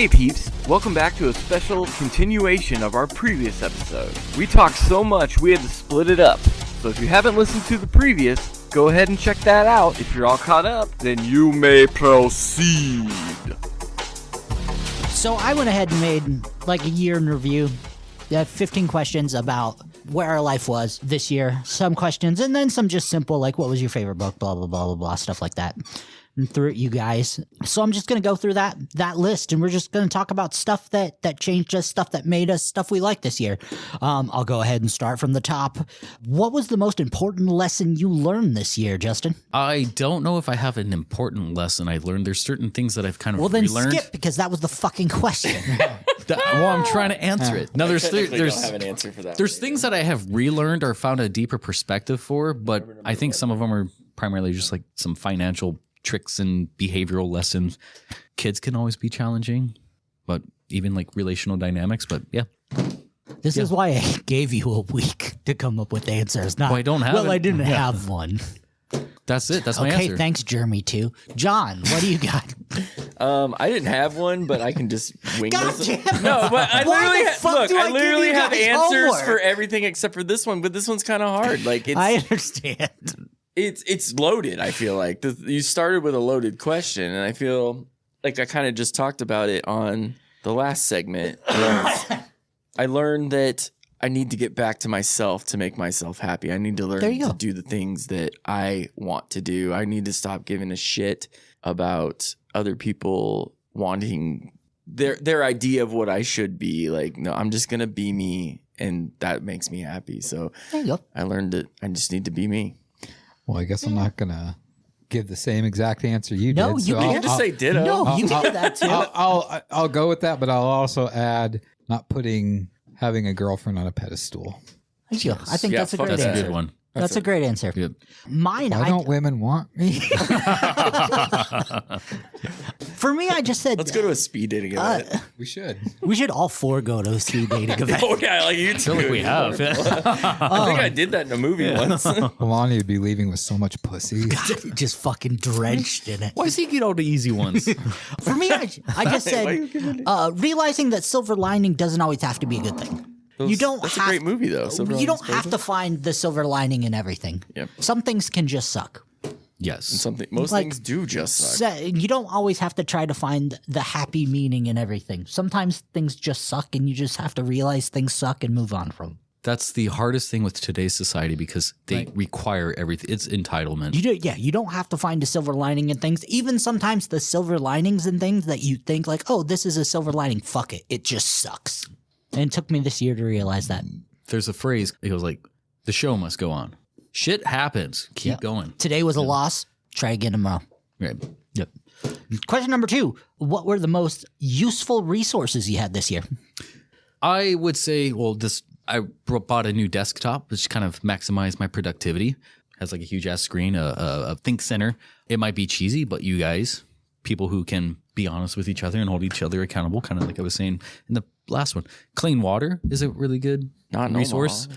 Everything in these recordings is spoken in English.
Hey peeps, welcome back to a special continuation of our previous episode. We talked so much we had to split it up. So if you haven't listened to the previous, go ahead and check that out. If you're all caught up, then you may proceed. So I went ahead and made like a year in review. I had 15 questions about where our life was this year. Some questions and then some just simple like what was your favorite book, blah, blah, blah, blah, blah, stuff like that. And through it, you guys. So I'm just going to go through that list and we're just going to talk about stuff that changed us, stuff that made us, stuff we liked this year. I'll go ahead and start from the top. What was the most important lesson you learned this year, Justin? I don't know if I have an important lesson I learned. There's certain things that I've kind of relearned. Well, then skip because that was the fucking question. I'm trying to answer it. No, there's don't have an answer for that. There's things that I have relearned or found a deeper perspective for, but I think some of them are primarily just like some financial tricks and behavioral lessons. Kids can always be challenging, but even like relational dynamics. But yeah. This is why I gave you a week to come up with answers. Not, well, I don't have Well, I didn't have one. That's it. That's my okay, answer. thanks, Jeremy, too. John, what do you got? I didn't have one, but I can just wing God this. damn. No, but I Why literally the fuck do I give you have guys answers homework? for everything except for this one, but this one's kind of hard. Like I understand. It's loaded. I feel like you started with a loaded question, and I feel like I kind of just talked about it on the last segment. I learned that I need to get back to myself to make myself happy. I need to learn to do the things that I want to do. I need to stop giving a shit about other people wanting their idea of what I should be. Like, no, I'm just gonna be me, and that makes me happy. So There you go. I learned that I just need to be me. Well, I guess I'm not going to give the same exact answer you No, did. you so can You just say ditto. No, you can do that, too. I'll go with that, but I'll also add not having a girlfriend on a pedestal. Thank you. I think Yeah, that's a fuck great That's answer. a good one. That's a great answer. Yep. Mine, Why don't women want me? for me, I just said Let's go to a speed dating event. We should. we should all four go to a speed dating event. Oh yeah, like you I feel like we have. I think I did that in a movie once. Lonnie would be leaving with so much pussy. Just fucking drenched in it. Why does he get all the easy ones? For me, I just said realizing that silver lining doesn't always have to be a good thing. You don't That's have, a great movie though. You don't have to find the silver lining in everything. Yep. Some things can just suck. Yes. Most Like, things do just suck. You don't always have to try to find the happy meaning in everything. Sometimes things just suck and you just have to realize things suck and move on from them. That's the hardest thing with today's society because they require everything. It's entitlement. You don't have to find a silver lining in things. Even sometimes the silver linings in things that you think like, oh, this is a silver lining. Fuck it. It just sucks. And it took me this year to realize that. There's a phrase. It goes like, the show must go on. Shit happens. Keep going. Today was a loss. Try again tomorrow. Right. Yep. Question number 2. What were the most useful resources you had this year? I would say, I bought a new desktop, which kind of maximized my productivity. Has like a huge ass screen, a think center. It might be cheesy, but you guys, people who can be honest with each other and hold each other accountable, kind of like I was saying in the last one. Clean water is a really good resource.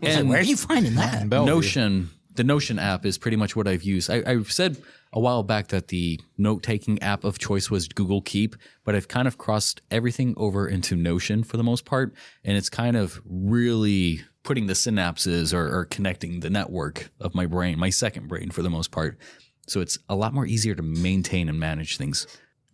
And Where are you finding that? Notion, the Notion app is pretty much what I've used. I said a while back that the note-taking app of choice was Google Keep, but I've kind of crossed everything over into Notion for the most part, and it's kind of really putting the synapses or connecting the network of my brain, my second brain for the most part. So it's a lot more easier to maintain and manage things.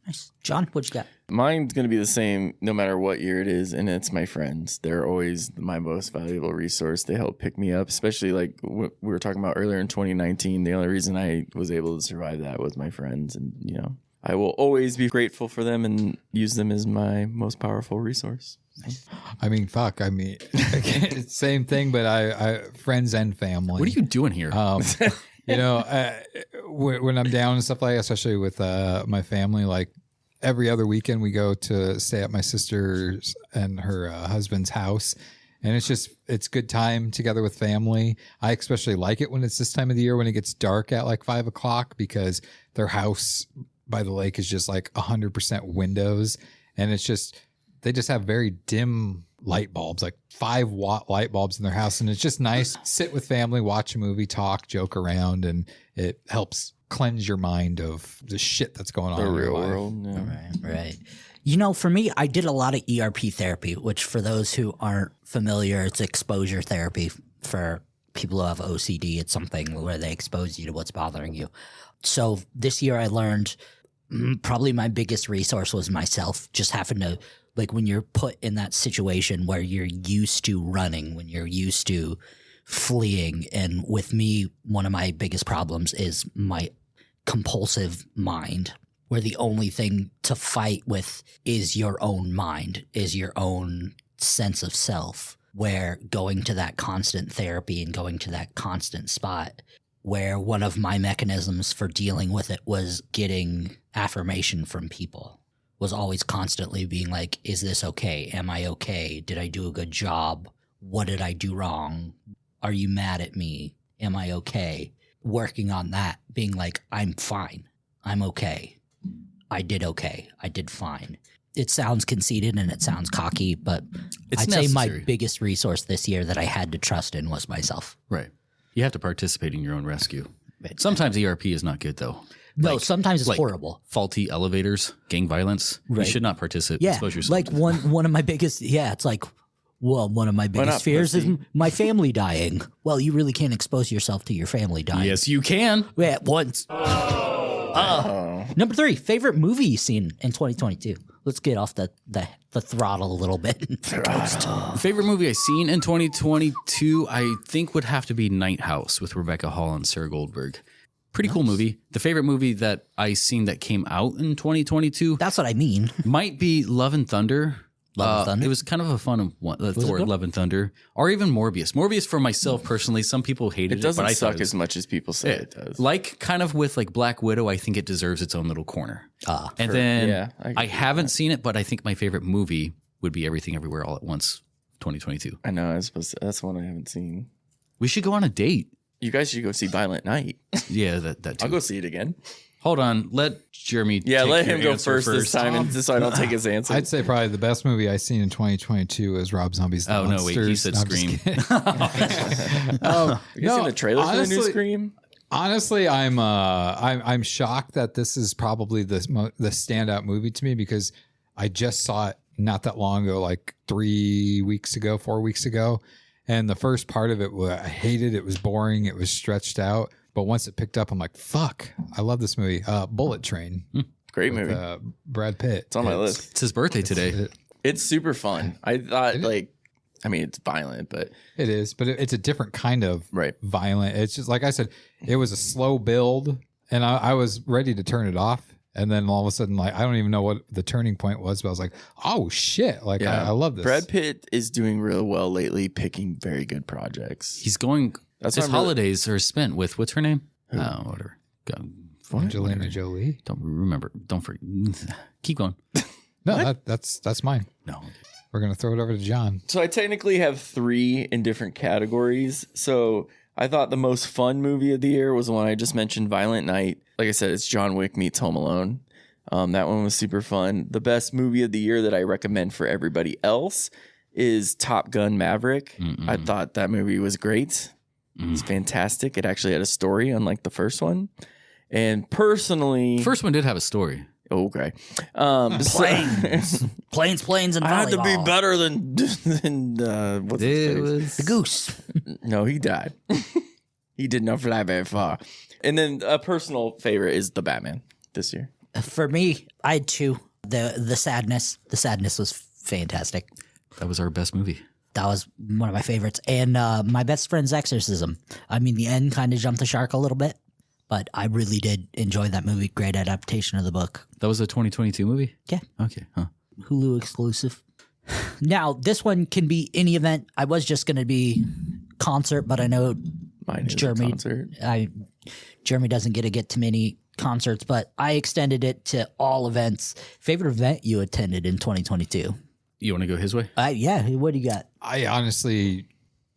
Nice. John, what you got? Mine's going to be the same no matter what year it is, and it's my friends. They're always my most valuable resource. They help pick me up, especially like what we were talking about earlier in 2019. The only reason I was able to survive that was my friends, and I will always be grateful for them and use them as my most powerful resource. I mean, fuck. I mean, same thing, but I friends and family. What are you doing here? When I'm down and stuff like that, especially with my family, like every other weekend we go to stay at my sister's and her husband's house. And it's good time together with family. I especially like it when it's this time of the year when it gets dark at like 5 o'clock because their house by the lake is just like 100% windows. And they just have very dim light bulbs, like 5-watt light bulbs in their house. And it's just nice. Sit with family, watch a movie, talk, joke around. And it helps cleanse your mind of the shit that's going on The in your real life. world. Yeah. Right. You know, for me, I did a lot of ERP therapy, which for those who aren't familiar, it's exposure therapy for people who have OCD. It's something where they expose you to what's bothering you. So this year I learned probably my biggest resource was myself, just having to, like, when you're put in that situation where you're used to running, when you're used to fleeing. And with me, one of my biggest problems is my compulsive mind, where the only thing to fight with is your own mind, is your own sense of self, where going to that constant therapy and going to that constant spot, where one of my mechanisms for dealing with it was getting affirmation from people, was always constantly being like, is this okay? Am I okay? Did I do a good job? What did I do wrong? Are you mad at me? Am I okay? Working on that, being like, I'm fine. I'm okay. I did okay. I did fine. It sounds conceited and it sounds cocky, but It's I'd say my necessary. biggest resource this year that I had to trust in was myself. Right. You have to participate in your own rescue. Sometimes ERP is not good, though. No, sometimes it's like horrible. Faulty elevators, gang violence. You Right. should not participate. Yeah, Expose yourself. like one of my biggest. Yeah, it's like, well, one of my not, biggest fears is pussy? my family dying. Well, you really can't expose yourself to your family dying. Yes, you can. Yeah, once. Number 3, favorite movie you've seen in 2022. Let's get off the throttle a little bit. Favorite movie I seen in 2022, I think would have to be Night House with Rebecca Hall and Sarah Goldberg. Pretty cool movie. The favorite movie that I seen that came out in 2022 That's what I mean. might be Love and Thunder. Love and Thunder? It was kind of a fun one. Thor, good? Love and Thunder, or even Morbius. Morbius for myself personally, some people hated It doesn't but I thought suck it was, as much as people say it does. like kind of with like Black Widow. I think it deserves its own little corner. And then yeah, I I agree haven't seen it, but I think my favorite movie would be Everything Everywhere All at Once, 2022. I know. That's one I haven't seen. We should go on a date. You guys should go see Violent Night. Yeah, that too. I'll go see it again. Hold on, let Jeremy. Yeah, take let your him go answer first this time, and just so I don't take his answer. I'd say probably the best movie I seen in 2022 is Rob Zombie's The Oh no, wait, he Monsters. said No, I'm just Scream. kidding. Have you no, seen the trailer for the new honestly- Scream? Honestly, I'm shocked that this is probably the standout movie to me, because I just saw it not that long ago, like 4 weeks ago, and the first part of it I hated. It was boring. It was stretched out. But once it picked up, I'm like, fuck, I love this movie. Bullet Train, Great with, movie. Brad Pitt. It's on my list. It's his birthday today. It's super fun. I thought it's violent, but It is, but it's a different kind of Right. violent. It's just like I said, it was a slow build, and I was ready to turn it off, and then all of a sudden, like, I don't even know what the turning point was, but I was like, oh shit, like yeah, I love this. Brad Pitt is doing real well lately, picking very good projects. He's going. That's his what I'm really- holidays are spent with what's her name? Oh, whatever. Angelina Jolie. Don't remember. Don't forget. Keep going. No, that's mine. No. We're gonna throw it over to John. So I technically have 3 in different categories. So I thought the most fun movie of the year was the one I just mentioned, Violent Night. Like I said, it's John Wick meets Home Alone. That one was super fun. The best movie of the year that I recommend for everybody else is Top Gun Maverick. I thought that movie was great. It was fantastic. It actually had a story, unlike the first one. And personally, First one did have a story. okay, Planes, and I had to be volleyball. better than what's his It face? was The goose. No, he died. He did not fly very far. And then a personal favorite is the Batman this year. For me, I had 2. The sadness. The sadness was fantastic. that was our best movie. That was one of my favorites. And my best friend's exorcism. I mean, the end kind of jumped the shark a little bit, but I really did enjoy that movie. Great adaptation of the book. That was a 2022 movie. Yeah. Okay. Huh. Hulu exclusive. Now, this one can be any event. I was just going to be concert, but I know Mine is Jeremy, a concert. Jeremy doesn't get to many concerts, but I extended it to all events. Favorite event you attended in 2022? You want to go his way? Yeah. What do you got? I honestly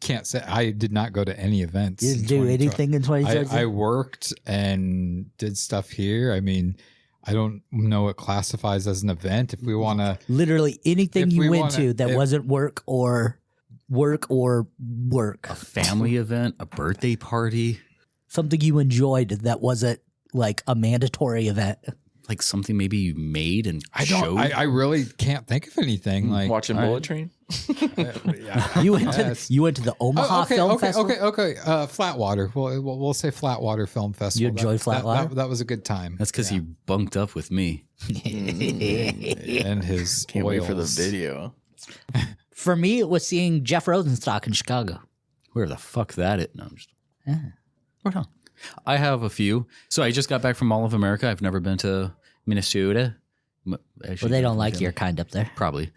can't say. I did not go to any events. You in didn't do 2020. anything in 2022? I worked and did stuff here. I mean, I don't know what classifies as an event. If we want to, Literally anything If you we went wanna- to that if- wasn't work or work. A family event, a birthday party. Something you enjoyed that wasn't like a mandatory event? Like something maybe you made and I showed? don't. I really can't think of anything. Like Watching Bullet Train. You went to the Omaha Film Festival. Okay. Flatwater. We'll say Flatwater Film Festival. You enjoyed Flatwater? That was a good time. That's because he bunked up with me. And his Can't wait for the oils. video. For me, it was seeing Jeff Rosenstock in Chicago. Where the fuck that is? No, I'm just. Right on. I have a few. So I just got back from Mall of America. I've never been to Minnesota. Well, they don't like your kind up there. Probably.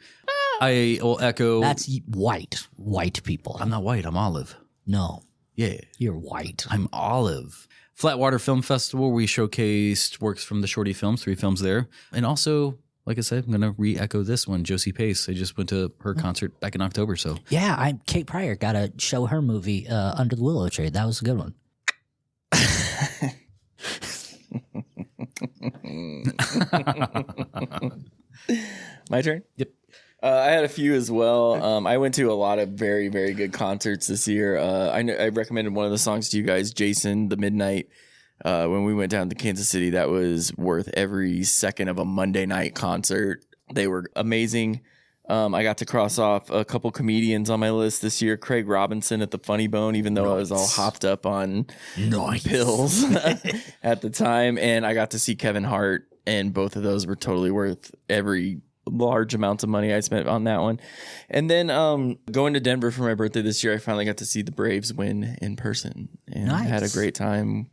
I will echo. That's white people. I'm not white. I'm olive. No, Yeah. you're white. I'm olive. Flatwater Film Festival, we showcased works from the Shorty films, 3 films there. And also, like I said, I'm going to re-echo this one, Josie Pace. I just went to her concert back in October, so. Yeah, Kate Pryor got to show her movie Under the Willow Tree. That was a good one. My turn? Yep. I had a few as well. I went to a lot of very, very good concerts this year. I recommended one of the songs to you guys, Jason, The Midnight. When we went down to Kansas City, that was worth every second of a Monday night concert. They were amazing. I got to cross off a couple comedians on my list this year. Craig Robinson at the Funny Bone, even though I was all hopped up on pills at the time. And I got to see Kevin Hart, and both of those were totally worth every large amount of money I spent on that one. And then going to Denver for my birthday this year, I finally got to see the Braves win in person. And I had a great time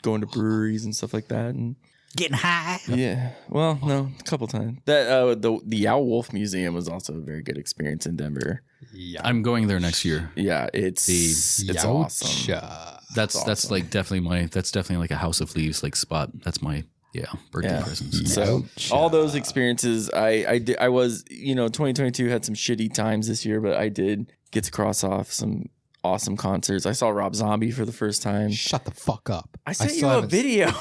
going to breweries and stuff like that. And Getting high. yeah. Well, no, a couple times. That the Owl Wolf Museum was also a very good experience in Denver. Yeah. I'm going there next year. Yeah, it's awesome. That's like definitely like a House of Leaves like spot. That's my birthday presents. So all those experiences, I was 2022 had some shitty times this year, but I did get to cross off some awesome concerts. I saw Rob Zombie for the first time. Shut the fuck up. I sent you a video.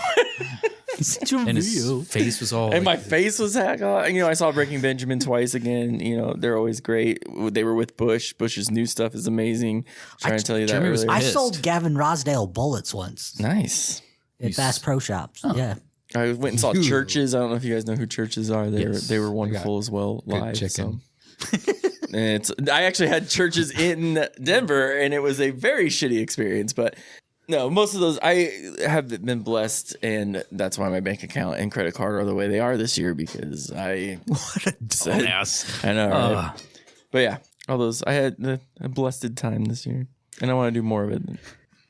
And his face was all And my face was I saw Breaking Benjamin twice again. They're always great. They were with Bush. Bush's new stuff is amazing. Trying to tell you that Jeremy was earlier. I pissed. sold Gavin Rosdale bullets once Nice. at Bass Pro Shops. Yeah. I went and saw Churches. I don't know if you guys know who Churches are. They were wonderful as well live. chicken. And I actually had Churches in Denver, and it was a very shitty experience. But no, most of those I have been blessed, and that's why my bank account and credit card are the way they are this year because I what a dumbass. I know, right? But yeah, all those I had a blessed time this year, and I want to do more of it.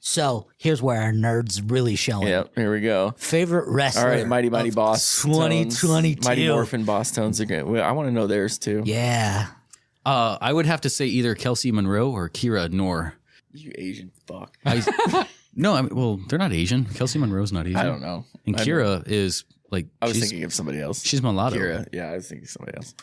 So here's where our nerds really showing. Yeah, here we go. Favorite wrestler. All right, Mighty of Boss 2022. Mighty Morphin Boss Tones are good. Well, I want to know theirs too. Yeah. I would have to say either Kelsey Monroe or Kira Noor. You Asian fuck. No, I mean, well, they're not Asian. Kelsey Monroe's not Asian. I don't know. And Kira is like I was thinking of somebody else. she's mulatto. Kira. Yeah, I was thinking of somebody else.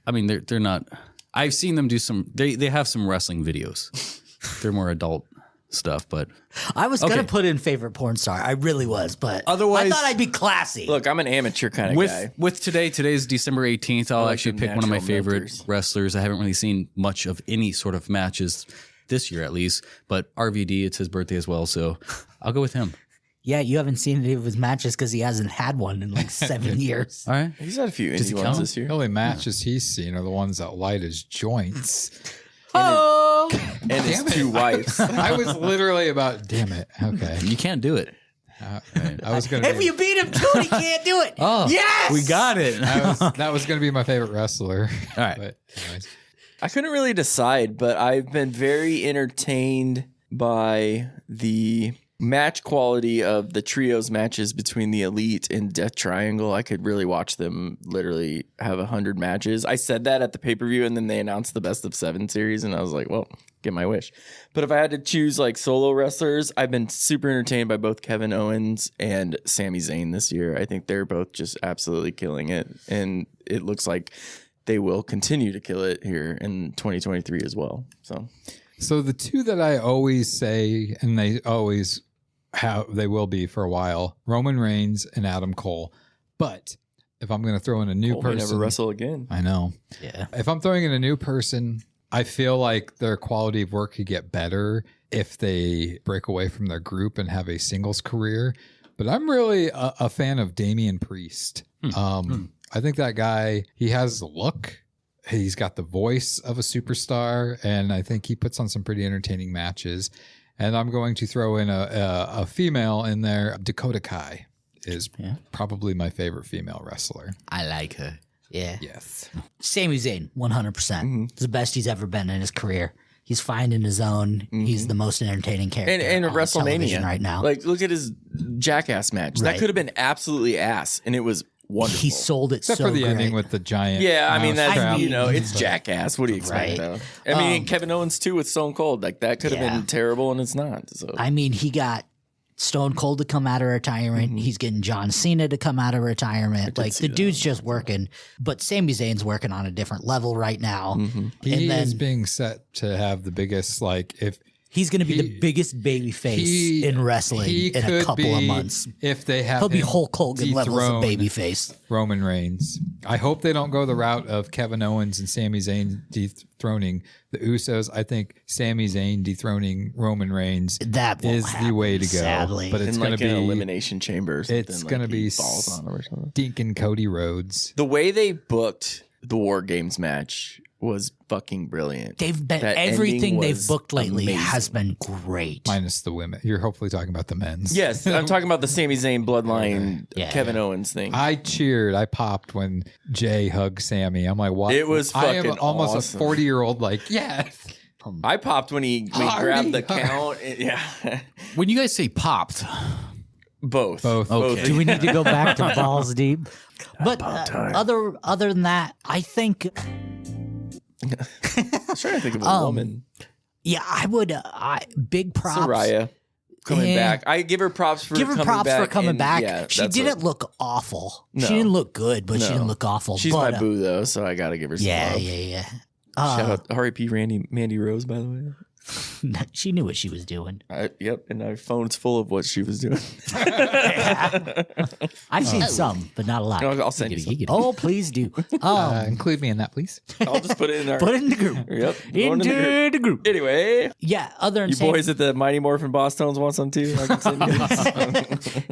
I mean, they're not. I've seen them do some. They have some wrestling videos. They're more adult stuff, but I was going to put in favorite porn star. I really was, but Otherwise- I thought I'd be classy. Look, I'm an amateur kind of guy. with today's December 18th, I'll like actually the pick one of my natural favorite melters. wrestlers. I haven't really seen much of any sort of matches this year, at least. But RVD, it's his birthday as well, so I'll go with him. Yeah, you haven't seen any of his matches because he hasn't had one in like 7 years. All right. He's had a few he indie ones count? this year. The only matches he's seen are the ones that light his joints. Oh, And his two wives. I was literally about, damn it. Okay. You can't do it. I was going to if you beat him to it, he can't do it. Oh, yes, we got it. that was going to be my favorite wrestler. All right. But anyways. I couldn't really decide, but I've been very entertained by the match quality of the trios matches between the Elite and Death Triangle. I could really watch them literally have 100 matches. I said that at the pay-per-view, and then they announced the best of 7 series, and I was like, well, get my wish. But if I had to choose like solo wrestlers, I've been super entertained by both Kevin Owens and Sami Zayn this year. I think they're both just absolutely killing it, and it looks like they will continue to kill it here in 2023 as well. So the two that I always say, and they always they will be for a while, Roman Reigns and Adam Cole. But if I'm going to throw in a new Cole may person, never wrestle again. I know. Yeah. If I'm throwing in a new person, I feel like their quality of work could get better if they break away from their group and have a singles career. But I'm really a fan of Damian Priest. I think that guy, he has the look. He's got the voice of a superstar, and I think he puts on some pretty entertaining matches. And I'm going to throw in a female in there. Dakota Kai is probably my favorite female wrestler. I like her. Yeah. Yes. Sami Zayn, 100%. It's the best he's ever been in his career. He's finding his own. He's the most entertaining character And on television WrestleMania right now. Like, look at his Jackass match. Right. That could have been absolutely ass, and it was wonderful. He sold it Except so for the great. ending with the giant. Yeah, I mean, that's, mousetrap. you know, it's Jackass. What do you expect, Right. though? I mean, Kevin Owens, too, with Stone Cold. Like, that could have Yeah. been terrible, and it's not. So I mean, he got Stone Cold to come out of retirement. He's getting John Cena to come out of retirement. Like, the dude's just working. But Sami Zayn's working on a different level right now. He And then is being set to have the biggest, like, if he's going to be the biggest baby face in wrestling he in a could couple of be, months. If they have He'll be him Hulk Hogan levels of dethrone baby face. Roman Reigns. I hope they don't go the route of Kevin Owens and Sami Zayn dethroning the Usos. I think Sami Zayn dethroning Roman Reigns That won't is the happen, way to go. sadly. But it's in going like to an be elimination chamber. or something, it's like going to he be falls on him or something. stinking Cody Rhodes. The way they booked the War Games match was fucking brilliant. They've been That everything ending they've was booked lately amazing. has been great. Minus the women. You're hopefully talking about the men's. Yes, I'm talking about the Sami Zayn bloodline Yeah. Kevin Owens thing. I cheered. I popped when Jay hugged Sammy. I'm like, what? It was I am fucking almost awesome. a 40-year-old. Like, yes. I popped when he grabbed the count. Yeah, When you guys say popped, both. Okay. Do we need to go back to balls deep? But time. other than that, I think I'm trying to think of a woman. yeah, I would. Big props. Soraya coming Yeah. back. I give her props for Give her coming props back. for coming and, back. Yeah, She that's didn't what- look awful. No. She didn't look good, but she No. didn't look awful. She's but, my boo though, so I gotta give her some Yeah, love. yeah. Shout out R.I.P. Mandy Rose, by the way. She knew what she was doing. Yep, and our phone's full of what she was doing. I've seen some, but not a lot. I'll send you some. Oh, please do. Include me in that, please. I'll just put it in our. Put it in the group. Yep, going in Into the group. Anyway, Yeah, other than you boys at the Mighty Morphin Boss Tones want some too? I can send you.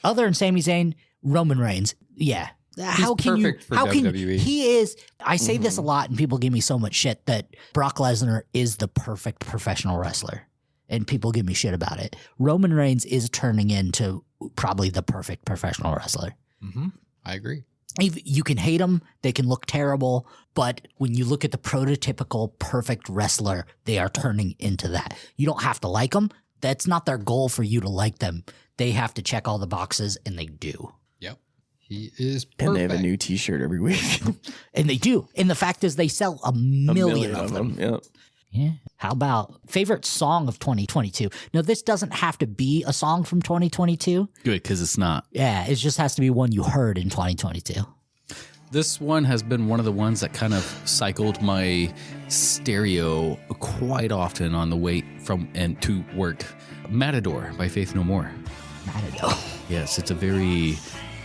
other than Sami Zayn, Roman Reigns. Yeah. How can perfect for how can WWE. he is I say this a lot and people give me so much shit that Brock Lesnar is the perfect professional wrestler. And people give me shit about it. Roman Reigns is turning into probably the perfect professional wrestler. I agree. You can hate them, they can look terrible, but when you look at the prototypical perfect wrestler, they are turning into that. You don't have to like them. That's not their goal for you to like them. They have to check all the boxes, and they do. Yep. He is perfect. And they have a new T-shirt every week. And they do. And the fact is, they sell a million of them. Yep. Yeah. How about favorite song of 2022? Now, this doesn't have to be a song from 2022. good because it's not. Yeah, it just has to be one you heard in 2022. This one has been one of the ones that kind of cycled my stereo quite often on the way from and to work. Matador by Faith No More. Matador. Yes, it's a very.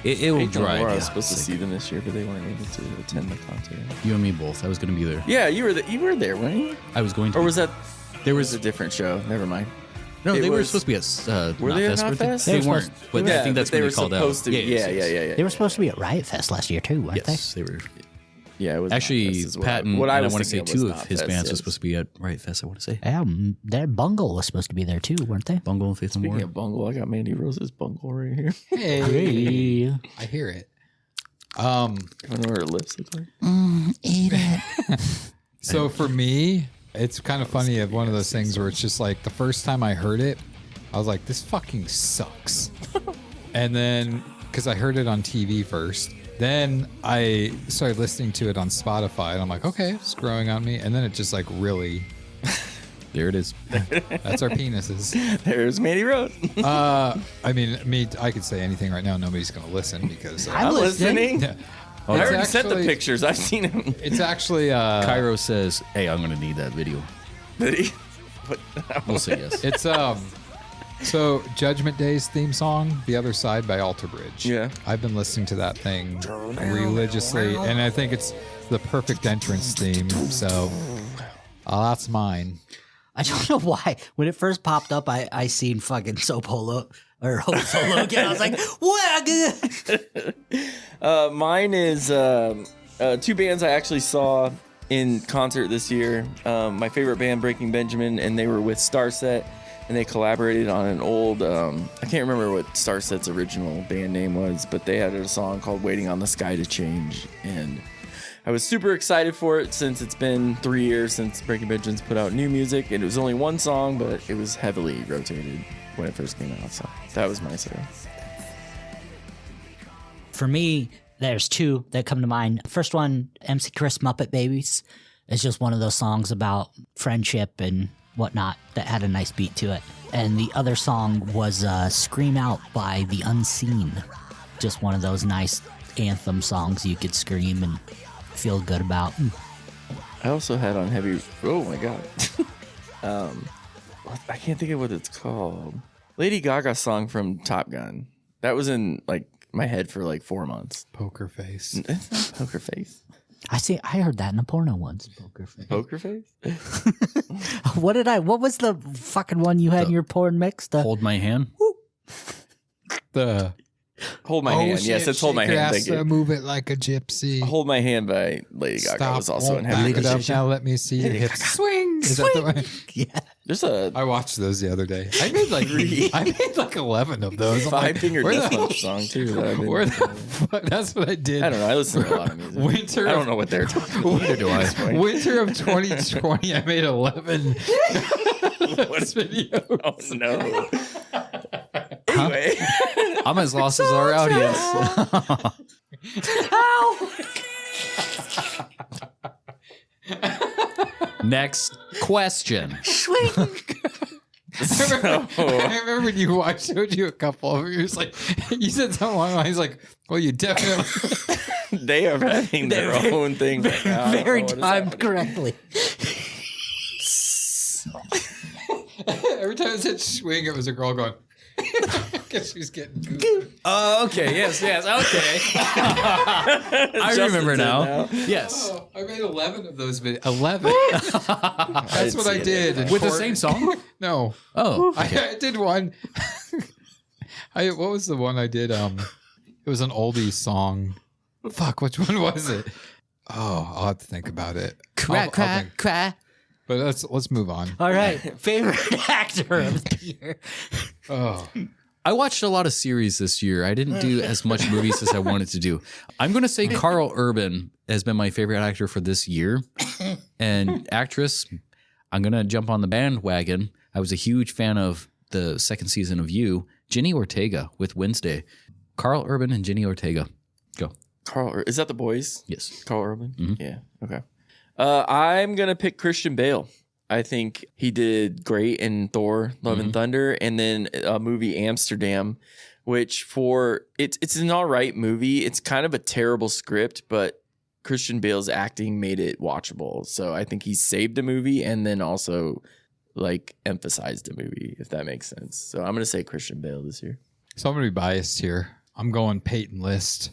It will drive. I you was supposed to sick. see them this year, but they weren't able to attend the concert. You and me both. I was going to be there. Yeah, you were there, weren't you? I was going to. Or be. was that? There It was was a different show. Never mind. no. it They were was- supposed to be at. Were they at Knotfest, weren't they? Knotfest? They They were weren't. supposed- But I think that's but when they they were called out. supposed to. Yeah. They were supposed to be at Riot Fest last year, too, weren't Yes, they were. Yeah, it was Actually, Knotfest is what Patton, what and I was want to say thinking two was of his Knotfest, bands yes. were supposed to be at Riot Fest. I want to say they? Yeah, their Bungle was supposed to be there, too, weren't they? Bungle and Faith No Speaking More. of bungle, I got Mandy Rose's bungle right here. Hey, Hey. I hear it. I don't know what her lips look like. Eat it. So for me, it's kind of funny of one of those things where it's just like the first time I heard it, I was like, this fucking sucks. And then, because I heard it on TV first, then I started listening to it on Spotify, and I'm like, okay, it's growing on me. And then it just like really, There it is. that's our penises. There's Mandy Rose. I mean, I could say anything right now. Nobody's going to listen because I'm listening. yeah. I It's already sent the actually- pictures. I've seen them. It's actually, Cairo says, "Hey, I'm going to need that video." Did he? We'll say yes. it's so Judgment Day's theme song, "The Other Side" by Alter Bridge. Yeah. I've been listening to that thing religiously, and I think it's the perfect entrance theme. So that's mine. I don't know why. When it first popped up, I seen fucking Sopolo or Hopeful Logan. I was like, what? Mine is two bands I actually saw in concert this year. My favorite band, Breaking Benjamin, and they were with Starset, and they collaborated on an old, I can't remember what Starset's original band name was, but they had a song called Waiting on the Sky to Change, and I was super excited for it since it's been 3 years since Breaking Benjamin's put out new music, and it was only one song, but it was heavily rotated when it first came out, so that was my song. For me, there's two that come to mind. First one, MC Chris Muppet Babies. It's just one of those songs about friendship and whatnot that had a nice beat to it. And the other song was Scream Out by The Unseen. Just one of those nice anthem songs you could scream and feel good about. I also had on heavy. Oh my god, I can't think of what it's called. Lady Gaga song from Top Gun. That was in like my head for like 4 months. Poker Face. It's not Poker Face. I heard that in a porno once. Poker Face. Poker Face. What was the fucking one you had in your porn mix? Hold My Hand. The Hold My Hand. Yes, it's Hold My Hand. Thank you. Move it like a gypsy. Hold My Hand by Lady Gaga was also in back heavy it up rotation. now. Let me see your hips. Swing, Is that the one? Yeah. There's a I watched those the other day. I made like 11 of those. I'm like, five-finger where death the- punch song too. That I've been- Where the fuck? That's what I did. I don't know. I listen to a lot of music. Winter I of- don't know what they're talking about. Neither do I. Winter of 2020, I made 11 videos. Oh no. Anyway, I'm as lost as our audience. Next question. I remember when you watched, showed you a couple of them. He was like, you said something along the lines like, well, you definitely. they are having their own thing. Right now. I don't Very know what is timed happening. correctly. Every time it said swing, it was a girl going, I guess she's getting goofy. Oh, okay. Yes, okay. I remember now. Yes. Oh, I made 11 of those videos. 11? That's what I did. And With the same song? No. Oh. I did one. What was the one I did? It was an oldies song. Fuck, which one was it? Oh, I'll have to think about it. Cry, I'll cry, think. cry. But let's move on. All right. Favorite actor of the year. Oh, I watched a lot of series this year. I didn't do as much movies as I wanted to do. I'm going to say Carl Urban has been my favorite actor for this year. And actress, I'm going to jump on the bandwagon. I was a huge fan of the second season of You, Jenny Ortega with Wednesday. Carl Urban and Jenny Ortega. Go. Is that the boys? Yes. Carl Urban? Mhm. Yeah. Okay. I'm going to pick Christian Bale. I think he did great in Thor, Love and Thunder, and then a movie Amsterdam, which it's an all right movie. It's kind of a terrible script, but Christian Bale's acting made it watchable. So I think he saved a movie and then also like emphasized a movie, if that makes sense. So I'm going to say Christian Bale this year. so I'm going to be biased here. I'm going Peyton List,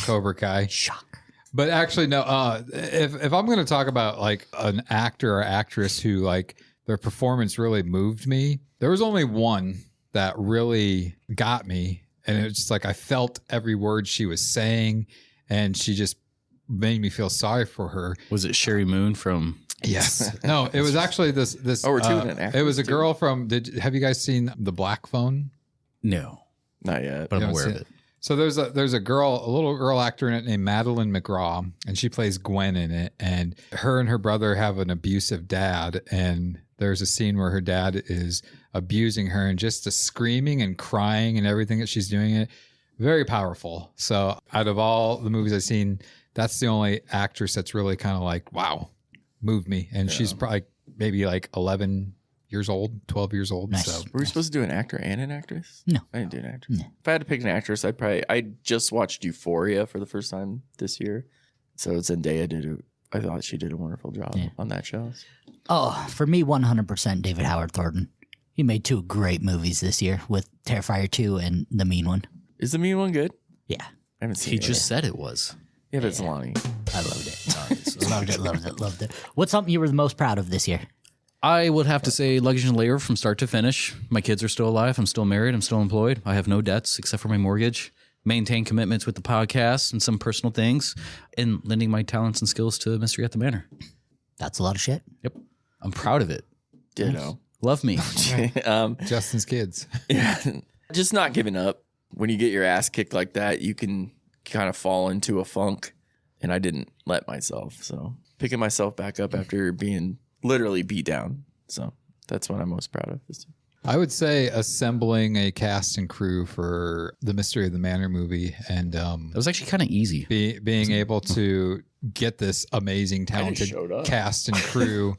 Cobra Kai. Shock. But actually, no. If I'm going to talk about like an actor or actress who like their performance really moved me, there was only one that really got me, and it was just like I felt every word she was saying, and she just made me feel sorry for her. Was it Sherry Moon from... Yes. No, it was actually this. Oh, we're doing an actress it was a too? girl from. Have you guys seen The Black Phone? No, Not yet. but I'm You aware haven't of seen it. So there's a little girl actor in it named Madeline McGraw, and she plays Gwen in it. And her and her brother have an abusive dad, and there's a scene where her dad is abusing her, and just the screaming and crying and everything that she's doing it, very powerful. So out of all the movies I've seen, that's the only actress that's really kind of like, wow, moved me. And she's probably maybe like 11 years old, 12 years old. Nice. So Were we supposed to do an actor and an actress? No. I didn't do an actress. If I had to pick an actress, I just watched Euphoria for the first time this year. So Zendaya I thought she did a wonderful job on that show. Oh, for me, 100% David Howard Thornton. He made two great movies this year with Terrifier 2 and The Mean One. Is the mean one good? Yeah, I haven't seen He it. just said it was. Yeah, but it's Lonnie. I loved it. Loved it. What's something you were the most proud of this year? I would have to say luggage and labor from start to finish. My kids are still alive. I'm still married. I'm still employed. I have no debts except for my mortgage. Maintain commitments with the podcast and some personal things, and lending my talents and skills to Mystery at the Manor. That's a lot of shit. Yep. I'm proud of it. Ditto. Love me. Justin's kids. Yeah. Just not giving up. When you get your ass kicked like that, you can kind of fall into a funk. And I didn't let myself. So picking myself back up after being literally beat down. So that's what I'm most proud of. I would say assembling a cast and crew for the Mystery of the Manor movie, and It was actually kind of easy. being able to get this amazing, talented showed up. cast and crew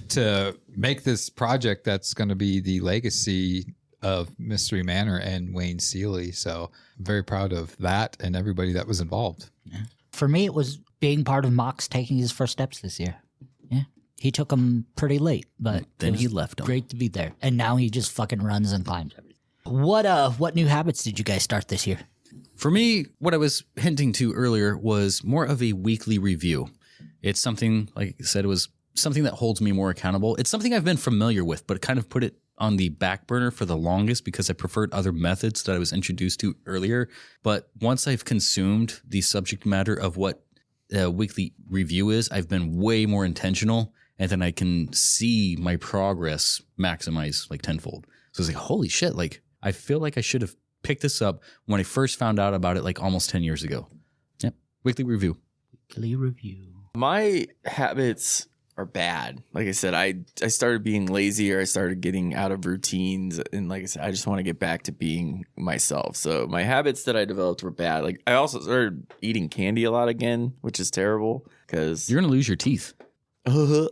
to make this project that's going to be the legacy of Mystery Manor and Wayne Seeley. So I'm very proud of that and everybody that was involved. For me, it was being part of Mox taking his first steps this year. Yeah. He took them pretty late, but Then it he was left 'em. Great to be there. And now he just fucking runs and climbs everything. What new habits did you guys start this year? For me, what I was hinting to earlier was more of a weekly review. It's something, like I said, it was something that holds me more accountable. It's something I've been familiar with, but kind of put it on the back burner for the longest because I preferred other methods that I was introduced to earlier. But once I've consumed the subject matter of what a weekly review is, I've been way more intentional, and then I can see my progress maximize like tenfold. So it's like, holy shit, like I feel like I should have picked this up when I first found out about it like almost 10 years ago. Yep. Weekly review. Weekly review. My habits are bad. Like I said, I started being lazier. I started getting out of routines. And like I said, I just want to get back to being myself. So my habits that I developed were bad. Like I also started eating candy a lot again, which is terrible because You're going to lose your teeth. uh,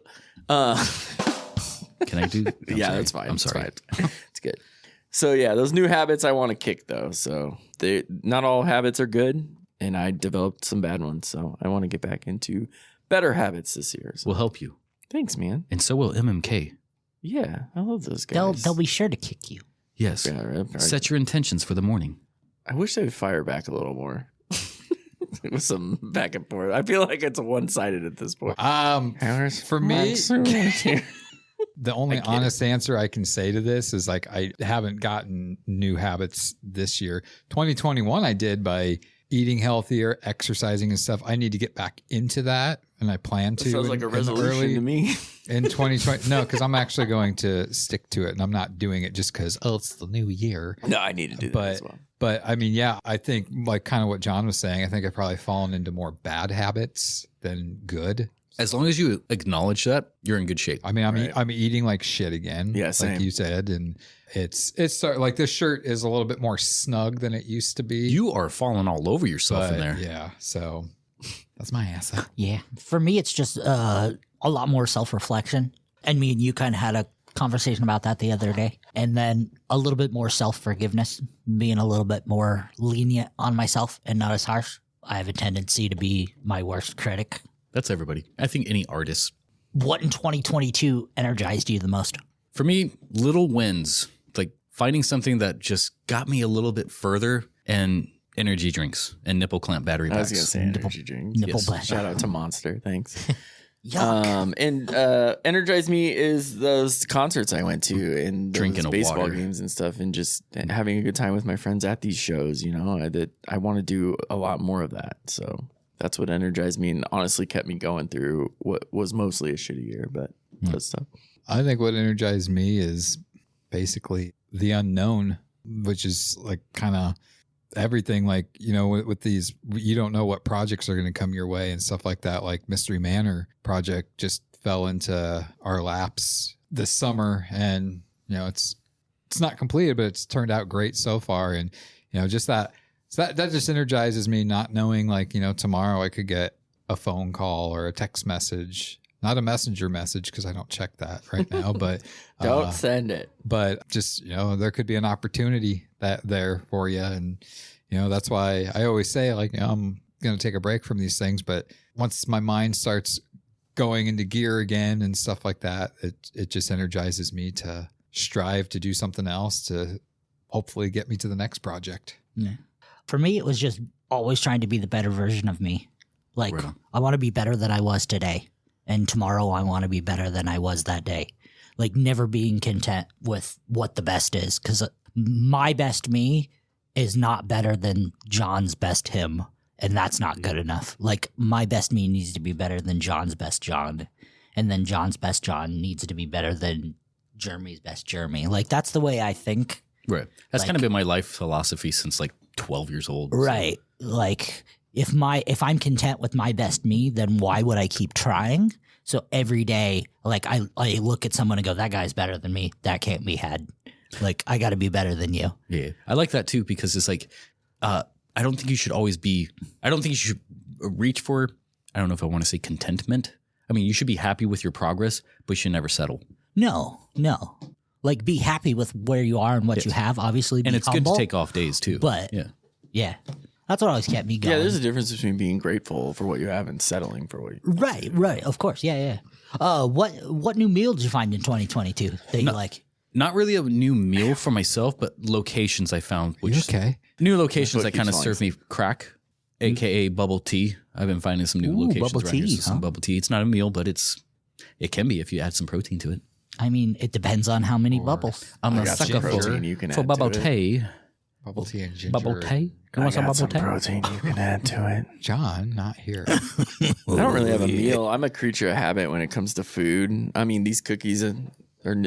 Can I do? I'm yeah, sorry. that's fine. I'm It's sorry. fine. It's good. So yeah, those new habits I want to kick though. So not all habits are good, and I developed some bad ones. So I want to get back into better habits this year. So We'll help you. thanks, man. And so will MMK. Yeah, I love those guys. They'll be sure to kick you. Yes. Yeah, right. Set your intentions for the morning. I wish they would fire back a little more. With some back and forth. I feel like it's one-sided at this point. For me, the only honest answer I can say to this is like I haven't gotten new habits this year. 2021 I did by eating healthier, exercising and stuff. I need to get back into that, and I plan to. Sounds like a resolution to me. In 2020. No, because I'm actually going to stick to it, and I'm not doing it just because, it's the new year. No, I need to do that as well. But I mean, yeah, I think like kind of what John was saying, I think I've probably fallen into more bad habits than good. As long as you acknowledge that, you're in good shape. I mean, I'm eating like shit again. Yeah, same. Like you said, and it's like this shirt is a little bit more snug than it used to be. You are falling all over yourself in there. Yeah, so that's my answer. Yeah. For me, it's just a lot more self-reflection. And me and you kind of had a conversation about that the other day. And then a little bit more self-forgiveness, being a little bit more lenient on myself and not as harsh. I have a tendency to be my worst critic. That's everybody. I think any artist. What in 2022 energized you the most? For me, little wins, like finding something that just got me a little bit further, and energy drinks and nipple clamp battery packs. I was going to say energy drinks. Nipple Yes. blast. Shout out to Monster. Thanks. Yuck. And energized me is those concerts I went to and those Drinking a baseball water. games and stuff, and just having a good time with my friends at these shows. You know, that I want to do a lot more of that. So that's what energized me and honestly kept me going through what was mostly a shitty year, but that stuff. I think what energized me is basically the unknown, which is like kind of everything. Like, you know, with these, you don't know what projects are going to come your way and stuff like that. Like Mystery Manor project just fell into our laps this summer, and you know, it's not completed, but it's turned out great so far. And you know, just that just energizes me, not knowing, like, you know, tomorrow I could get a phone call or a text message. Not a messenger message because I don't check that right now, but Don't send it. But just, you know, there could be an opportunity there for you. And, you know, that's why I always say, like, you know, I'm going to take a break from these things. But once my mind starts going into gear again and stuff like that, it just energizes me to strive to do something else to hopefully get me to the next project. Yeah. For me, it was just always trying to be the better version of me. Like, Right on. I want to be better than I was today. And tomorrow I want to be better than I was that day. like never being content with what the best is, because my best me is not better than John's best him, and that's not good enough. Like my best me needs to be better than John's best John, and then John's best John needs to be better than Jeremy's best Jeremy. Like that's the way I think. Right. That's Like- kind of been my life philosophy since like 12 years old. so- Right. Like if I'm content with my best me, then why would I keep trying? So every day, like I look at someone and go, that guy's better than me. That can't be had. Like I got to be better than you. Yeah. I like that too because it's like, I don't think you should always be, I don't think you should reach for, I don't know if I want to say contentment. I mean, you should be happy with your progress, but you should never settle. No. Like be happy with where you are and what you have. Obviously, be And it's humble, good to take off days too. But yeah, that's what always kept me going. Yeah, there's a difference between being grateful for what you have and settling for what you right. Of course, yeah. What new meal did you find in 2022 that you like? Not really a new meal for myself, but locations I found. You okay? New locations That's that what kind of keeps serve me crack, aka bubble tea. I've been finding some new Ooh, locations bubble around here. tea, So some huh? bubble tea. It's not a meal, but it can be if you add some protein to it. I mean, it depends on how many bubbles. I'm I a got sucker some for protein you can for add bubble to it. tea. Bubble tea and ginger. Bubble tea. You want some got bubble some tea? protein you can add to it. John, not here. I don't really have a meal. I'm a creature of habit when it comes to food. I mean, these cookies are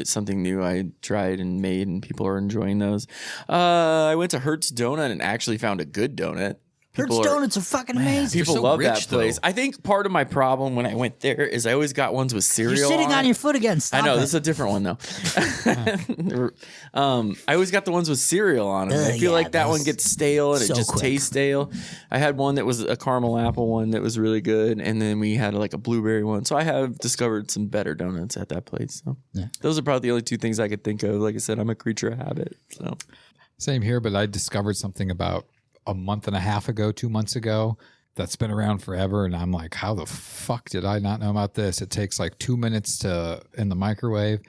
something new I tried and made, and people are enjoying those. I went to Hertz Donut and actually found a good donut. Hertz People are- donuts are fucking amazing. People so love rich, that place. though. I think part of my problem when I went there is I always got ones with cereal. You're sitting on it. your foot again. Stop I know it. this is a different one though. I always got the ones with cereal on them. I feel yeah, like that one those- gets stale and so it just quick. tastes stale. I had one that was a caramel apple one that was really good, and then we had like a blueberry one. So I have discovered some better donuts at that place. So those are probably the only two things I could think of. Like I said, I'm a creature of habit. So Same here, but I discovered something about a month and a half ago, 2 months ago, that's been around forever. And I'm like, how the fuck did I not know about this? It takes like 2 minutes in the microwave.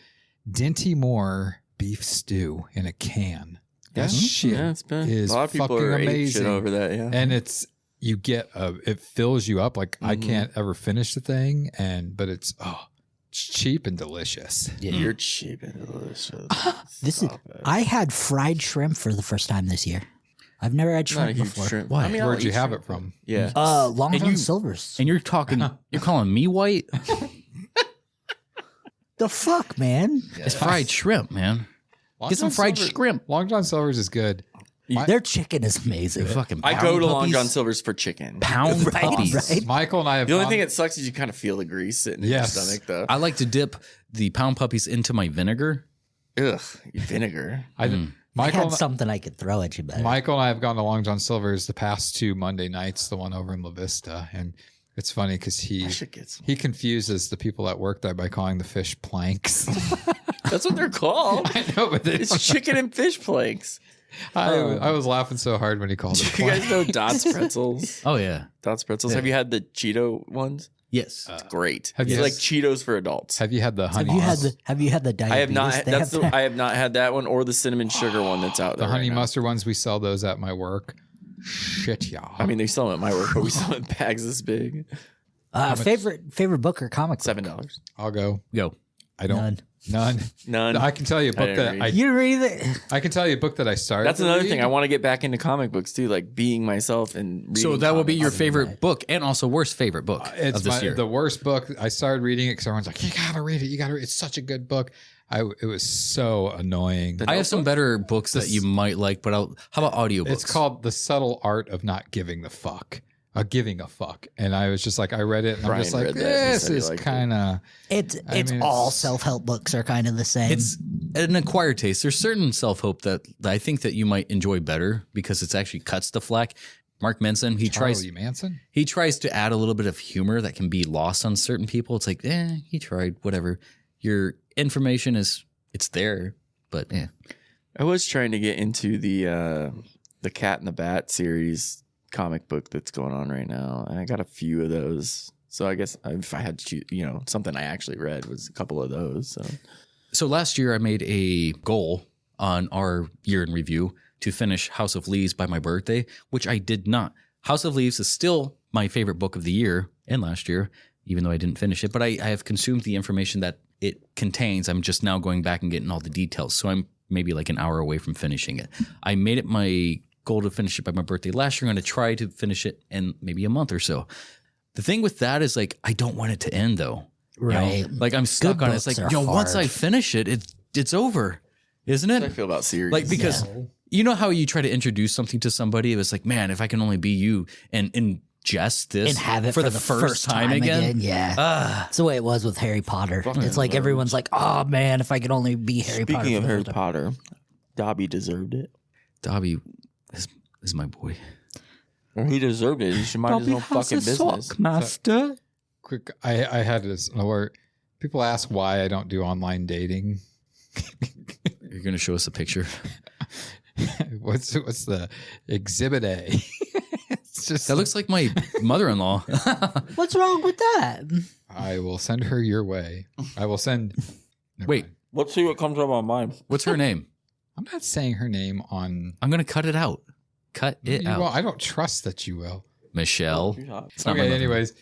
Dinty Moore beef stew in a can. That shit it's been is a lot of people fucking are ape amazing. shit over that. Yeah, And you get it fills you up. Like I Mm-hmm. can't ever finish the thing, but it's cheap and delicious. you're cheap and delicious. I had fried shrimp for the first time this year. I've never had Not a shrimp huge before. shrimp. Why? I mean, I'll Where'd you eat have shrimp. it from? Yeah. Long And John you- Silver's. And you're calling me white? The fuck, man? It's fried shrimp, man. Long Get some John fried Silver- shrimp. Long John Silver's is good. Their chicken is amazing. Fucking I pound go to Long puppies. John Silver's for chicken. Pound Right, puppies. right. Michael and I have The only gone- thing that sucks is you kind of feel the grease sitting in your Yes. stomach, though. I like to dip the pound puppies into my vinegar. Ugh, vinegar. I Michael, had something I could throw at you better. Michael and I have gone to Long John Silver's the past 2 Monday nights, the one over in La Vista. And it's funny because I should get some. he confuses the people at work there by calling the fish planks. That's what they're called. I know, but It's chicken and fish planks. I was laughing so hard when he called it You guys plank. know Dots pretzels? Oh yeah. Dots pretzels. Have you had the Cheeto ones? Yes. Great. Have It's you- like Cheetos for adults. Have you had the honey? Have you had the diabetes? I have not. they That's have the, I have not had that one or the cinnamon sugar one that's out the there. honey right now. mustard ones? We sell those at my work. Shit, y'all. I mean, they sell them at my work, but we sell them in bags this big. favorite book or comic book? $7. I'll go. Go. I don't. None. None. I can tell you a book didn't that read. I You read it? I can tell you a book that I started. That's to another read. thing. I want to get back into comic books too, like being myself and reading. So that will be your comics. favorite book and also worst favorite book It's of this year. the worst book. I started reading it because everyone's like, "You gotta read it. You gotta read it. It's such a good book." It was so annoying. I have some better books that you might like, but how about audiobooks? It's called The Subtle Art of Not Giving the Fuck. Giving a fuck. And I was just like, I read it and I'm Brian just like, read that and he this said he is liked it. kind of. It's mean, all it's- self-help books are kind of the same. It's an acquired taste. There's certain self-help that I think that you might enjoy better because it's actually cuts the flack. Mark Manson, he tries to add a little bit of humor that can be lost on certain people. It's like, he tried, whatever. Your information it's there, but yeah. I was trying to get into the Cat and the Bat series comic book that's going on right now, and I got a few of those. So I guess if I had to choose, something I actually read was a couple of those. So last year I made a goal on our year in review to finish House of Leaves by my birthday, which I did not. House of Leaves is still my favorite book of the year and last year, even though I didn't finish it. But I have consumed the information that it contains. I'm just now going back and getting all the details. So I'm maybe like an hour away from finishing it. I made it my goal to finish it by my birthday last year. I'm going to try to finish it in maybe a month or so. The thing with that is like, I don't want it to end though. Right. You know? Like I'm stuck on it. It's like, books are once I hard. finish it, it's over. Isn't it? I feel about series. Like, because you know how you try to introduce something to somebody? It was like, man, if I can only be you and ingest this And have it for the first time again. Yeah. It's the way it was with Harry Potter. It's like everyone's like, oh man, if I could only be Harry Potter. Speaking of for the Harry whole time." Potter, Dobby deserved it. Dobby is my boy. Or he deserved it. He should mind his own fucking business. master. Quick, I had this where people ask why I don't do online dating. You're going to show us a picture. What's the exhibit A? It's just That looks like my mother-in-law. What's wrong with that? I will send her your way. I will send. Never Wait, mind. Let's see what comes up on mine. what's her name? I'm not saying her name on. I'm going to cut it out. Cut it You out. will. I don't trust that you will. Michelle. She's hot. It's not my Okay. mother-in-law. Anyways,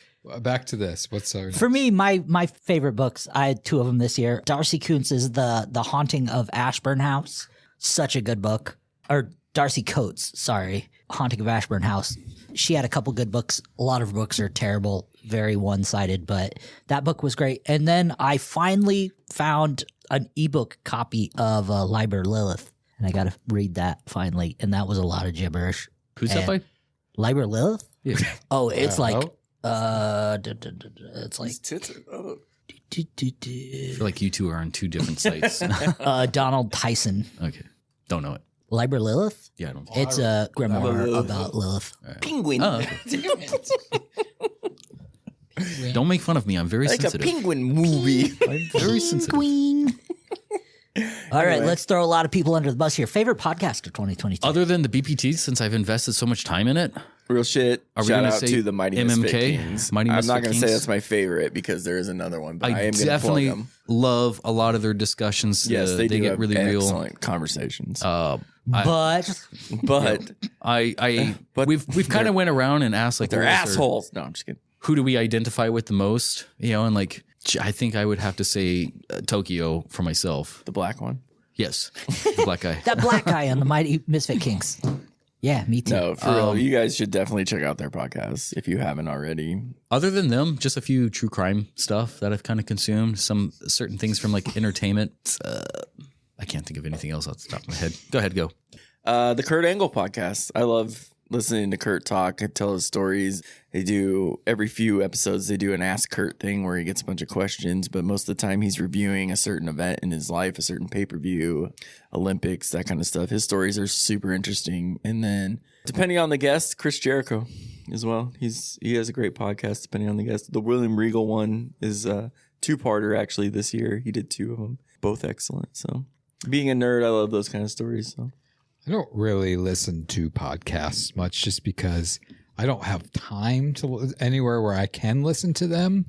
back to this. What's our For me, my favorite books, I had two of them this year. Darcy Coontz's The Haunting of Ashburn House. Such a good book. Or Darcy Coates, sorry. Haunting of Ashburn House. She had a couple good books. A lot of her books are terrible, very one-sided, but that book was great. And then I finally found an ebook copy of Liber Lilith. And I got to read that finally. And that was a lot of gibberish. Who's that by? Liber Lilith? Yeah. Oh, it's like, oh. it's like, His tits are up. I feel like you two are on two different sites. Donald Tyson. Okay. Don't know it. Liber Lilith? Yeah, I don't. It's a grimoire Lilith. about Lilith. Penguin. Oh, okay. Don't make fun of me. I'm very Like sensitive. a penguin movie. I'm very sensitive. Queen. All right, let's throw a lot of people under the bus here. Favorite podcast of 2022? Other than the BPT, since I've invested so much time in it, Real shit. Are we Shout gonna out say to the Mighty MMK? Misfit Kings. Mighty I'm Misfit not going to say Kings? that's my favorite because there is another one, but I, I am going to plug definitely them. love a lot of their discussions. Yes, they do get have really excellent conversations. real. But but But- We've kind of went around and asked like they're what was our- assholes. No, I'm just kidding. who do we identify with the most? You know, and like I think I would have to say Tokyo for myself. The black one. Yes, the black guy. that black guy on the Mighty Misfit Kings. Yeah, me too. No, for real. You guys should definitely check out their podcast if you haven't already. Other than them, just a few true crime stuff that I've kind of consumed. Some certain things from like entertainment. I can't think of anything else off the top of my head. Go ahead, go. The Kurt Angle podcast. I love listening to Kurt talk and tell his stories. They do every few episodes, they do an Ask Kurt thing where he gets a bunch of questions, but most of the time he's reviewing a certain event in his life, a certain pay-per-view, Olympics, that kind of stuff. His stories are super interesting. And then depending on the guest, Chris Jericho as well. He has a great podcast depending on the guest. The William Regal one is a two-parter actually this year. He did two of them, both excellent. So being a nerd, I love those kind of stories. So I don't really listen to podcasts much just because I don't have time to anywhere where I can listen to them.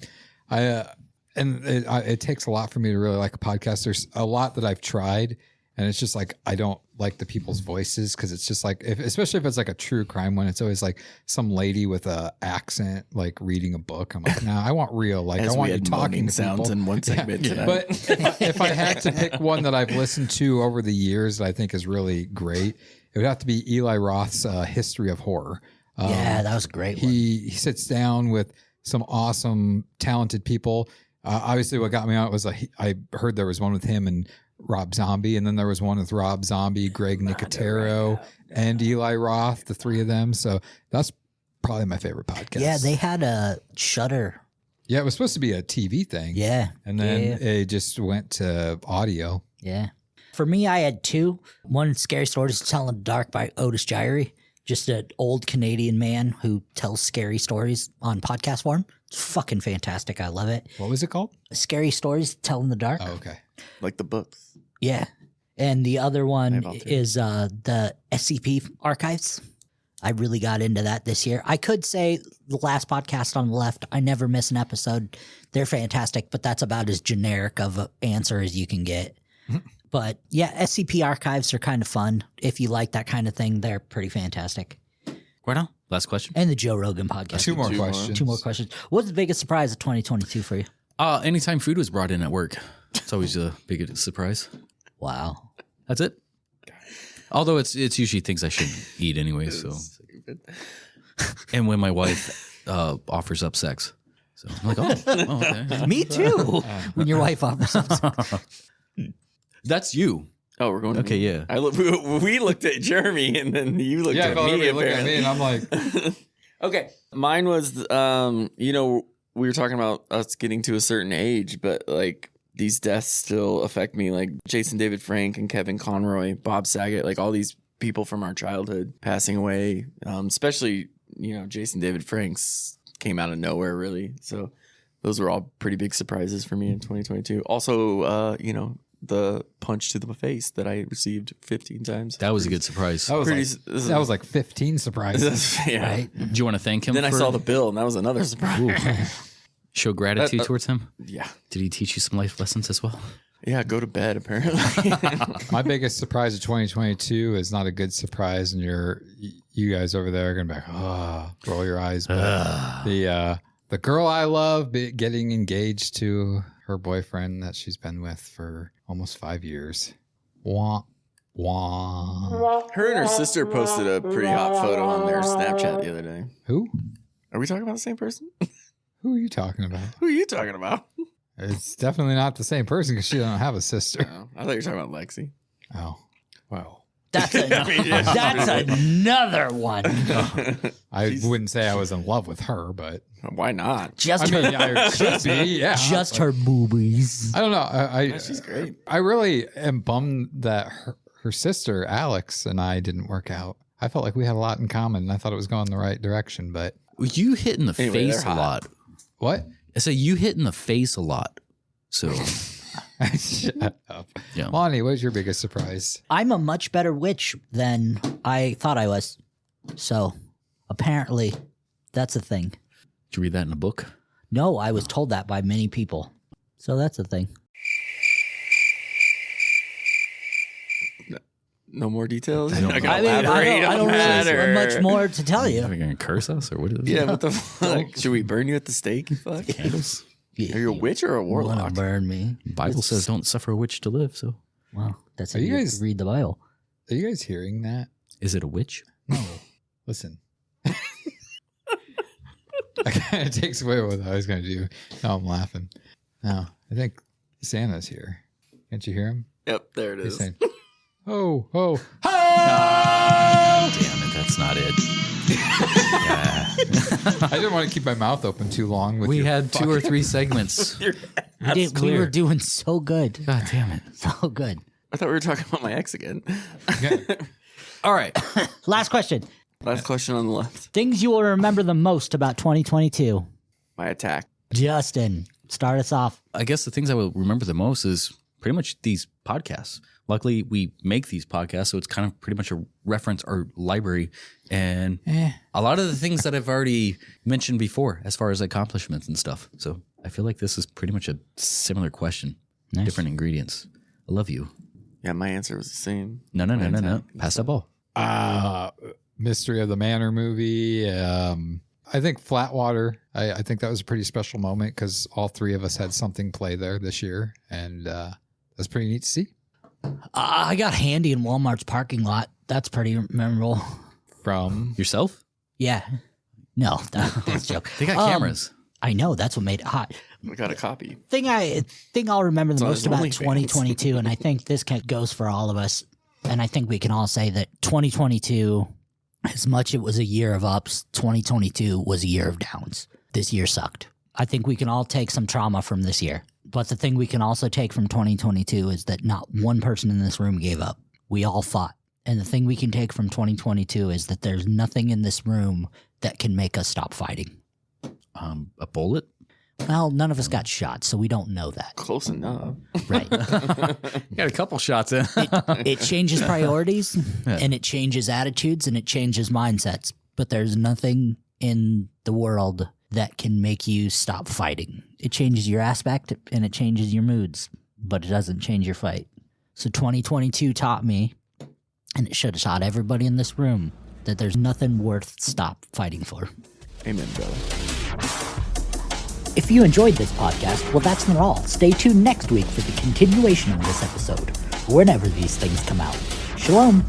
It takes a lot for me to really like a podcast. There's a lot that I've tried, and it's just like I don't like the people's voices because it's just like, especially if it's like a true crime one, it's always like some lady with a accent like reading a book. I'm like, nah, I want real. Like as I want we you had talking moaning to sounds people. in one segment tonight. But if I had to pick one that I've listened to over the years that I think is really great, it would have to be Eli Roth's History of Horror. Yeah, that was a great one. He sits down with some awesome, talented people. Obviously, what got me on it was I heard there was one with him and Rob Zombie, and then there was one with Rob Zombie, Greg Nicotero, and Eli Roth, the three of them. So that's probably my favorite podcast. Yeah, they had a Shudder. Yeah, it was supposed to be a TV thing. Yeah. And then Yeah. it just went to audio. Yeah. For me, I had two. One, Scary Stories to Tell in the Dark by Otis Gyrie. Just an old Canadian man who tells scary stories on podcast form. It's fucking fantastic. I love it. What was it called? Scary Stories to Tell in the Dark. Oh, okay. like the books. Yeah. And the other one have all two. is the SCP archives. I really got into that this year. I could say the last podcast on the left, I never miss an episode. They're fantastic, but that's about as generic of an answer as you can get. But yeah, SCP archives are kind of fun. If you like that kind of thing, they're pretty fantastic. Right on. Last question. And the Joe Rogan podcast. Two more questions. Two more questions. What's the biggest surprise of 2022 for you? Anytime food was brought in at work, it's always a big surprise. Wow. That's it. Although it's usually things I shouldn't eat anyway. So, and when my wife offers up sex, so I'm like, oh okay. Me too. When your wife offers something. That's you. Oh, we're going. Okay, yeah. We looked at Jeremy, and then you looked Yeah, at I felt me. everybody look at me, and I'm like, Okay, mine was, we were talking about us getting to a certain age, but like these deaths still affect me. Like Jason David Frank and Kevin Conroy, Bob Saget, like all these people from our childhood passing away. Especially, Jason David Frank's came out of nowhere, really. So those were all pretty big surprises for me in 2022. Also, the punch to the face that I received 15 times. That was a good surprise. that was like 15 surprises. Yeah. Right? Do you want to thank him? Then I saw the bill, and that was another surprise. Show gratitude towards him. Yeah. Did he teach you some life lessons as well? Yeah, go to bed, apparently. My biggest surprise of 2022 is not a good surprise, and you guys over there are gonna be like, roll your eyes. But the girl I love getting engaged to her boyfriend that she's been with for almost 5 years. Wah, wah. Her and her sister posted a pretty hot photo on their Snapchat the other day. Who? Are we talking about the same person? Who are you talking about? Who are you talking about? It's definitely not the same person because she doesn't have a sister. Oh, I thought you were talking about Lexi. Oh, well. That's another one. I wouldn't say I was in love with her, but Why not? Just I mean, her, I should be, yeah. just her boobies. I don't know. She's great. I really am bummed that her sister Alex and I didn't work out. I felt like we had a lot in common, and I thought it was going the right direction. But You hit in the Anyway, face they're a hot. lot. what? I say you hit in the face a lot. So Shut up. Yeah. Lonnie, what was your biggest surprise? I'm a much better witch than I thought I was. So apparently that's a thing. did you read that in a book? No, I was told that by many people. So that's a thing. No more details? I don't You're know. not gonna elaborate I on don't that, really have or- much more to tell Are you. you going to curse us or what is it? Yeah, what the fuck? Should we burn you at the stake, you fuck? Candles. Are you a witch or a Want to warlock? burn me? Bible says don't suffer a witch to live. So Well, that's Are how you you guys- read the Bible. Are you guys hearing that? is it a witch? No. Listen. That kind of takes away what I was going to do. Now I'm laughing. No, I think Santa's here. Can't you hear him? Yep, there it He's is. saying, "Oh, oh, Damn it, that's not it. I didn't want to keep my mouth open too long." With We your had 2 or 3 segments. We clear. were doing so good. God damn it. So good. I thought we were talking about my ex again. All right. Last question. Last question on the left. Things you will remember the most about 2022. My attack. Justin, start us off. I guess the things I will remember the most is pretty much these podcasts. Luckily, we make these podcasts, so it's kind of pretty much a reference or library. And a lot of the things that I've already mentioned before as far as accomplishments and stuff. So I feel like this is pretty much a similar question. Nice. Different ingredients. I love you. Yeah, my answer was the same. No. Pass that ball. Mystery of the Manor movie. I think Flatwater. I think that was a pretty special moment because all 3 of us had something play there this year, and that's pretty neat to see. I got handy in Walmart's parking lot. That's pretty memorable. From Yourself? Yeah. No, that's a joke. They got cameras. I know. That's what made it hot. We got a copy. Thing I'll remember the on most his about OnlyFans. 2022, and I think this goes for all of us, and I think we can all say that 2022, as much it was a year of ups, 2022 was a year of downs. This year sucked. I think we can all take some trauma from this year. But the thing we can also take from 2022 is that not one person in this room gave up. We all fought. And the thing we can take from 2022 is that there's nothing in this room that can make us stop fighting. A bullet? Well, none of us got shot, so we don't know that. Close enough. Right. You got a couple shots in. It changes priorities, and it changes attitudes, and it changes mindsets. But there's nothing in the world that can make you stop fighting. It changes your aspect, and it changes your moods, but it doesn't change your fight. So 2022 taught me, and it should have taught everybody in this room, that there's nothing worth stop fighting for. Amen, brother. If you enjoyed this podcast, well, that's not all. Stay tuned next week for the continuation of this episode, whenever these things come out. Shalom.